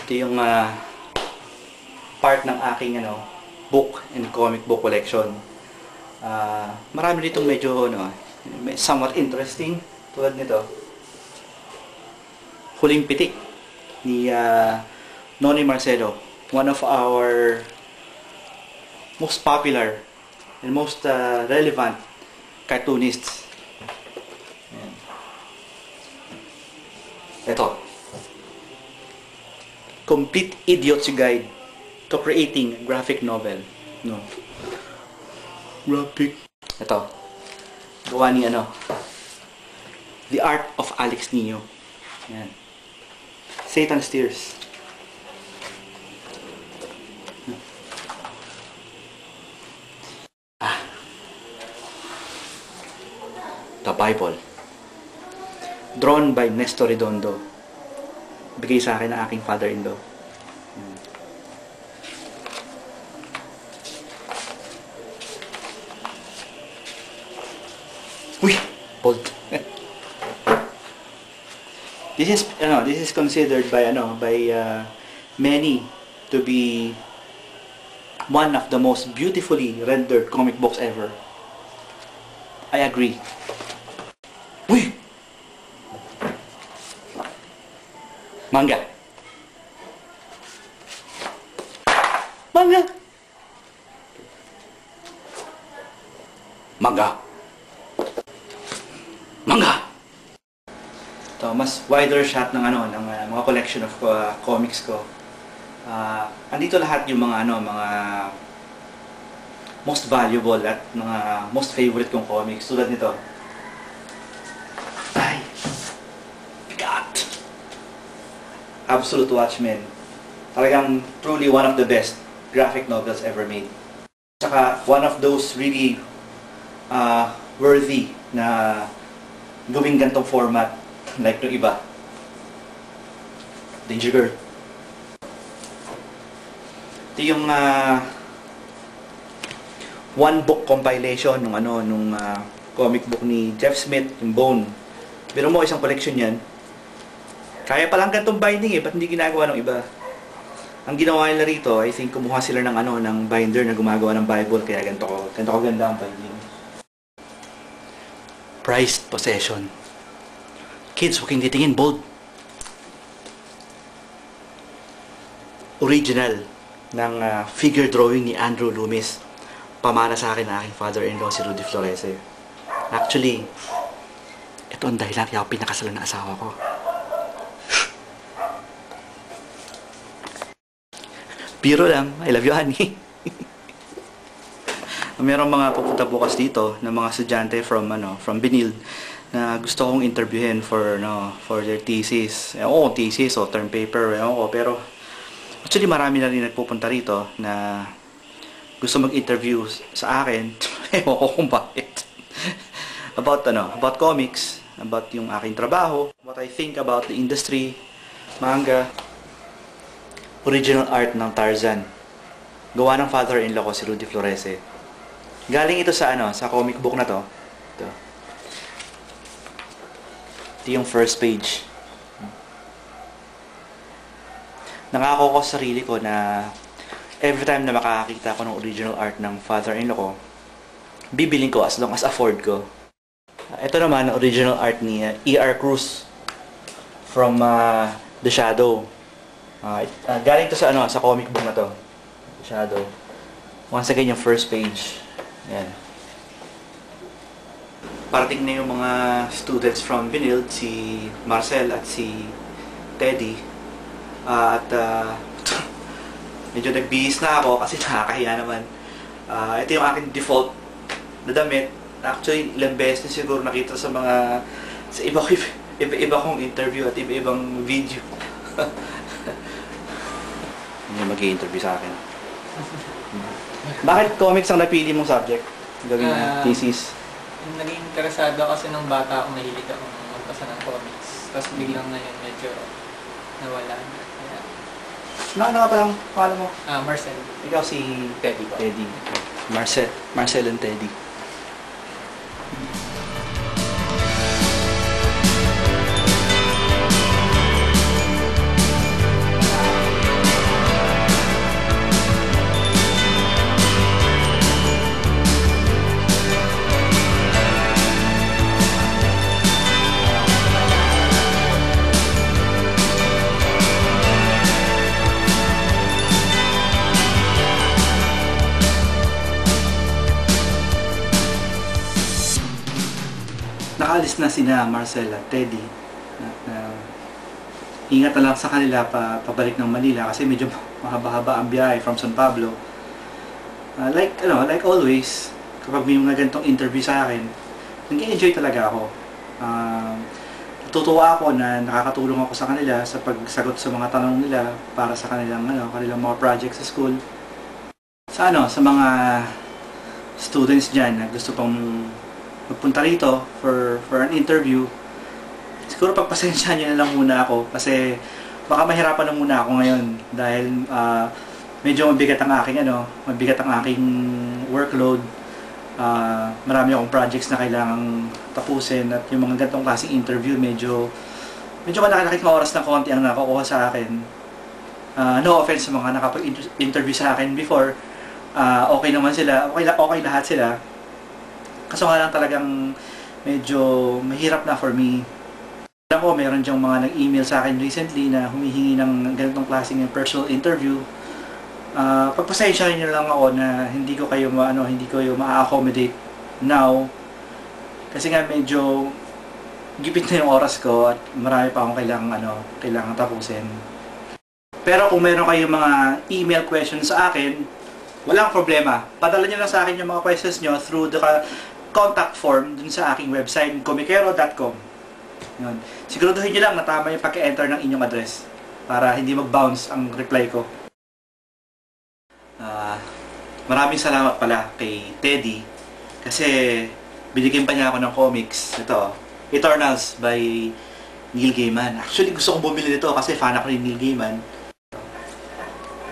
Ito yung part ng aking book and comic book collection. Marami ditong medyo somewhat interesting, tulad nito. Huling Pitik ni Nonnie Marcelo, one of our most popular and most relevant cartoonists. Ayan. Ito, Complete Idiot's Guide to Creating a Graphic Novel. No. Graphic. Ito, gawa ni The Art of Alex Nino. Ayan. Satan Steers. The Bible. Drawn by Nestor Redondo. Bigay sa akin ng aking father-in-law. Uy! Bold. This is considered by many to be one of the most beautifully rendered comic books ever. I agree. Uy! Manga. Manga. Manga. Manga. Ito, mas wider shot ng mga collection of comics ko. Andito lahat yung mga most valuable at mga most favorite kong comics, tulad nito. Ay. Bigat. Absolute Watchmen. Talagang truly one of the best graphic novels ever made. Saka one of those really worthy na gawing gantong format like yung iba. Danger Girl. Ito yung one book compilation nung comic book ni Jeff Smith, yung Bone. Pero mo isang collection yan. Kaya palang gantong binding ba't hindi ginagawa ng iba? Ang ginawa nila rito, I think kumuha sila ng binder na gumagawa ng Bible, kaya ganito ko ganda ang binding. Prized possession. Kids, huwag kayong titingin, bold. Original ng figure drawing ni Andrew Loomis. Pamana sa akin na aking father-in-law, si Rudy Florese. Actually, ito ang dahilan kaya ako pinakasalan na asawa ko. Biro lang. I love you, honey. Mayroong mga pupunta bukas dito na mga estudyante from Benil na gusto kong interviewin for their thesis. Ewan ko thesis o term paper, ewan ko, pero actually marami na rin nagpupunta rito na gusto mag-interview sa akin. Ewan ko kung bakit. About comics, about yung aking trabaho, what I think about the industry, manga. Original art ng Tarzan. Gawa ng father-in-law ko, si Rudy Florese. Galing ito sa comic book na to. Ito yung first page. Nangako ko sa sarili ko na every time na makakakita ko ng original art ng father-in-law ko, bibiling ko as long as afford ko. Ito naman, original art ni E.R. Cruz from The Shadow. Galing to sa comic book na to. Shadow. Once again, yung first page. Yan. Parating na yung mga students from Benilde, si Marcel at si Teddy. Medyo nagbihis na ako kasi nakakahiya naman. Ito yung aking default na damit. Actually, ilang beses na siguro nakita sa iba kong interview at iba-ibang video. Hindi mag-i-interview sa akin. Bakit comics ang napili mong subject? Gawin na thesis? Naging interesado kasi nung bata ako, mahilig akong magbasa ng comics. Tapos biglang ngayon medyo nawala na. Ano ka palang pangalan mo? Marcel. Ikaw si Teddy. Teddy. Marcel and Teddy. nakaalis na sina Marcel at Teddy. Ingat na lang sa kanila pabalik ng Manila kasi medyo mahaba-haba ang biyahe from San Pablo. Like always, kapag may mga ganitong interview sa akin, nag-enjoy talaga ako. Natutuwa ako na nakakatulong ako sa kanila sa pagsagot sa mga tanong nila para sa kanilang mga projects sa school. Sa mga students diyan na gusto pang magpunta rito for an interview, siguro pagpasensyahan niyo na lang muna ako kasi baka mahirapan na muna ako ngayon dahil medyo mabigat ang aking workload. Marami akong projects na kailangang tapusin at yung mga ganitong klaseng interview medyo malaki oras ng konti ang nakukuha sa akin. No offense sa mga nakapag-interview sa akin before. Okay naman sila, okay lahat sila. Kaso nga lang talagang medyo mahirap na for me. Alam ko, meron diyang mga nag-email sa akin recently na humihingi ng ganitong klaseng personal interview. Pagpasensyahan niyo lang ako na hindi ko kayo ma-accommodate now. Kasi nga medyo gipit na yung oras ko at marami pa akong kailangan tapusin. Pero kung meron kayong mga email questions sa akin, walang problema. Padala niyo lang sa akin yung mga questions niyo through the contact form dun sa aking website, comikero.com. Yun. Siguraduhin niyo lang na tama yung pag-enter ng inyong address para hindi mag-bounce ang reply ko. Maraming salamat pala kay Teddy kasi binigyan pa niya ako ng comics. Ito, Eternals by Neil Gaiman. Actually, gusto kong bumili nito kasi fan ako ni Neil Gaiman.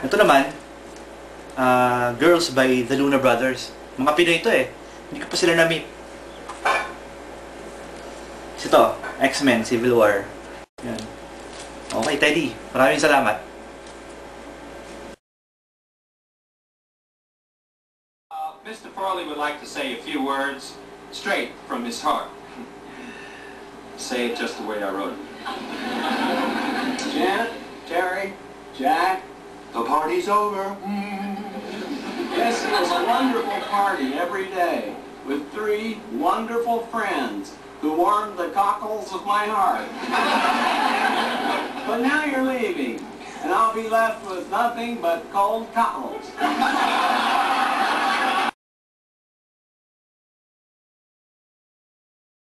Ito naman, Girls by the Luna Brothers. Mga Pinoy ito eh. Hindi ko pa sila na-meet. Ito, X-Men Civil War. Yan. Okay, Teddy. Maraming salamat. Mr. Farley would like to say a few words straight from his heart. Say it just the way I wrote it. Janet, Terry, Jack, the party's over. Yes, it was a wonderful party every day with 3 wonderful friends who warmed the cockles of my heart. But now you're leaving, and I'll be left with nothing but cold cockles.